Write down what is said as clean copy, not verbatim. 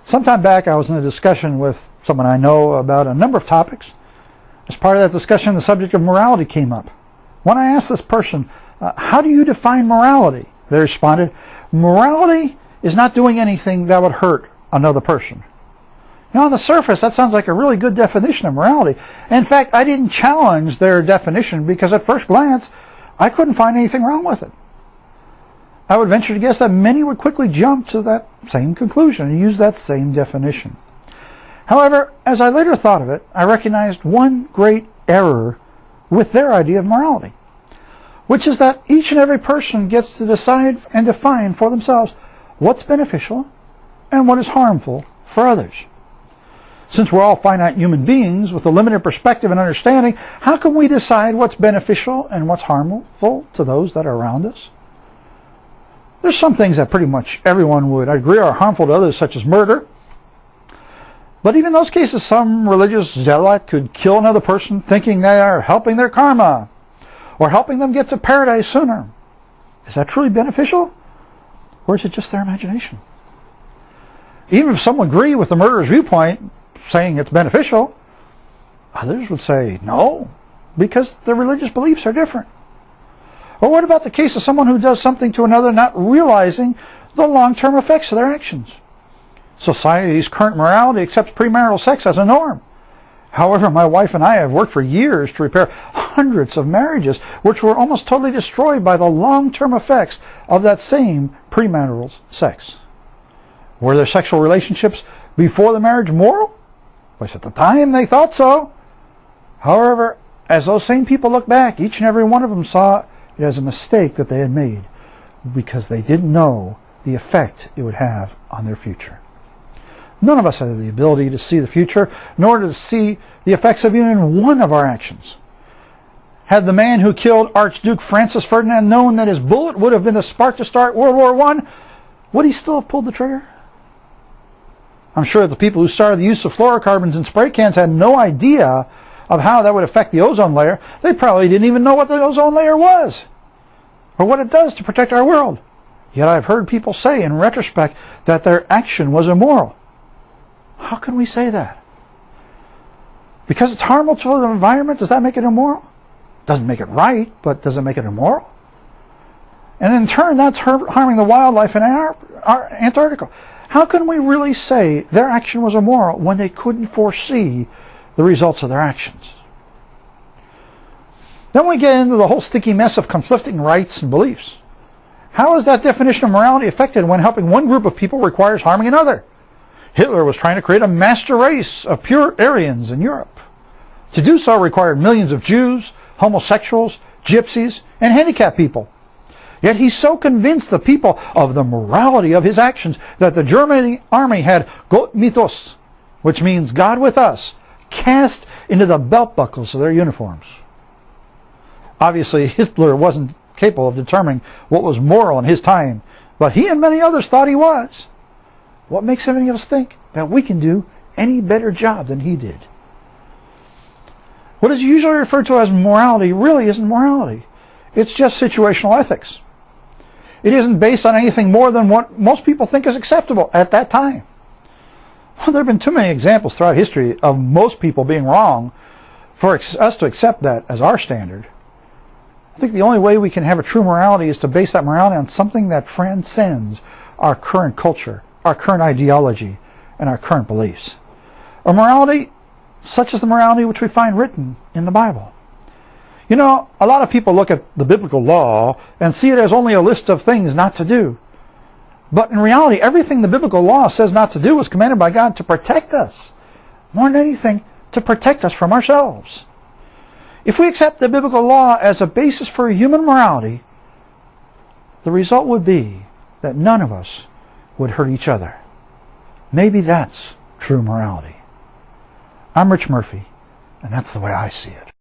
Sometime back I was in a discussion with someone I know about a number of topics. As part of that discussion, the subject of morality came up. When I asked this person, how do you define morality? They responded, morality is not doing anything that would hurt another person. You know, on the surface, that sounds like a really good definition of morality. In fact, I didn't challenge their definition because at first glance, I couldn't find anything wrong with it. I would venture to guess that many would quickly jump to that same conclusion and use that same definition. However, as I later thought of it, I recognized one great error with their idea of morality, which is that each and every person gets to decide and define for themselves what's beneficial and what is harmful for others. Since we're all finite human beings with a limited perspective and understanding, how can we decide what's beneficial and what's harmful to those that are around us? There's some things that pretty much everyone would agree are harmful to others, such as murder. But even in those cases, some religious zealot could kill another person thinking they are helping their karma or helping them get to paradise sooner. Is that truly beneficial? Or is it just their imagination? Even if some agree with the murderer's viewpoint, saying it's beneficial, others would say no, because their religious beliefs are different. Or what about the case of someone who does something to another not realizing the long-term effects of their actions? Society's current morality accepts premarital sex as a norm. However, my wife and I have worked for years to repair hundreds of marriages which were almost totally destroyed by the long-term effects of that same premarital sex. Were their sexual relationships before the marriage moral? At the time they thought so. However, as those same people look back, each and every one of them saw it as a mistake that they had made because they didn't know the effect it would have on their future. None of us have the ability to see the future, nor to see the effects of even one of our actions. Had the man who killed Archduke Francis Ferdinand known that his bullet would have been the spark to start World War I, would he still have pulled the trigger? I'm sure that the people who started the use of fluorocarbons in spray cans had no idea of how that would affect the ozone layer. They probably didn't even know what the ozone layer was or what it does to protect our world. Yet I've heard people say in retrospect that their action was immoral. How can we say that? Because it's harmful to the environment, does that make it immoral? Doesn't make it right, but does it make it immoral? And in turn, that's harming the wildlife in Antarctica. How can we really say their action was immoral when they couldn't foresee the results of their actions? Then we get into the whole sticky mess of conflicting rights and beliefs. How is that definition of morality affected when helping one group of people requires harming another? Hitler was trying to create a master race of pure Aryans in Europe. To do so required millions of Jews, homosexuals, gypsies, and handicapped people. Yet he so convinced the people of the morality of his actions that the German army had Gott mit uns, which means God with us, cast into the belt buckles of their uniforms. Obviously, Hitler wasn't capable of determining what was moral in his time, but he and many others thought he was. What makes any of us think that we can do any better job than he did? What is usually referred to as morality really isn't morality. It's just situational ethics. It isn't based on anything more than what most people think is acceptable at that time. Well, there have been too many examples throughout history of most people being wrong for us to accept that as our standard. I think the only way we can have a true morality is to base that morality on something that transcends our current culture, our current ideology, and our current beliefs. A morality such as the morality which we find written in the Bible. You know, a lot of people look at the biblical law and see it as only a list of things not to do. But in reality, everything the biblical law says not to do was commanded by God to protect us. More than anything, to protect us from ourselves. If we accept the biblical law as a basis for human morality, the result would be that none of us would hurt each other. Maybe that's true morality. I'm Rich Murphy, and that's the way I see it.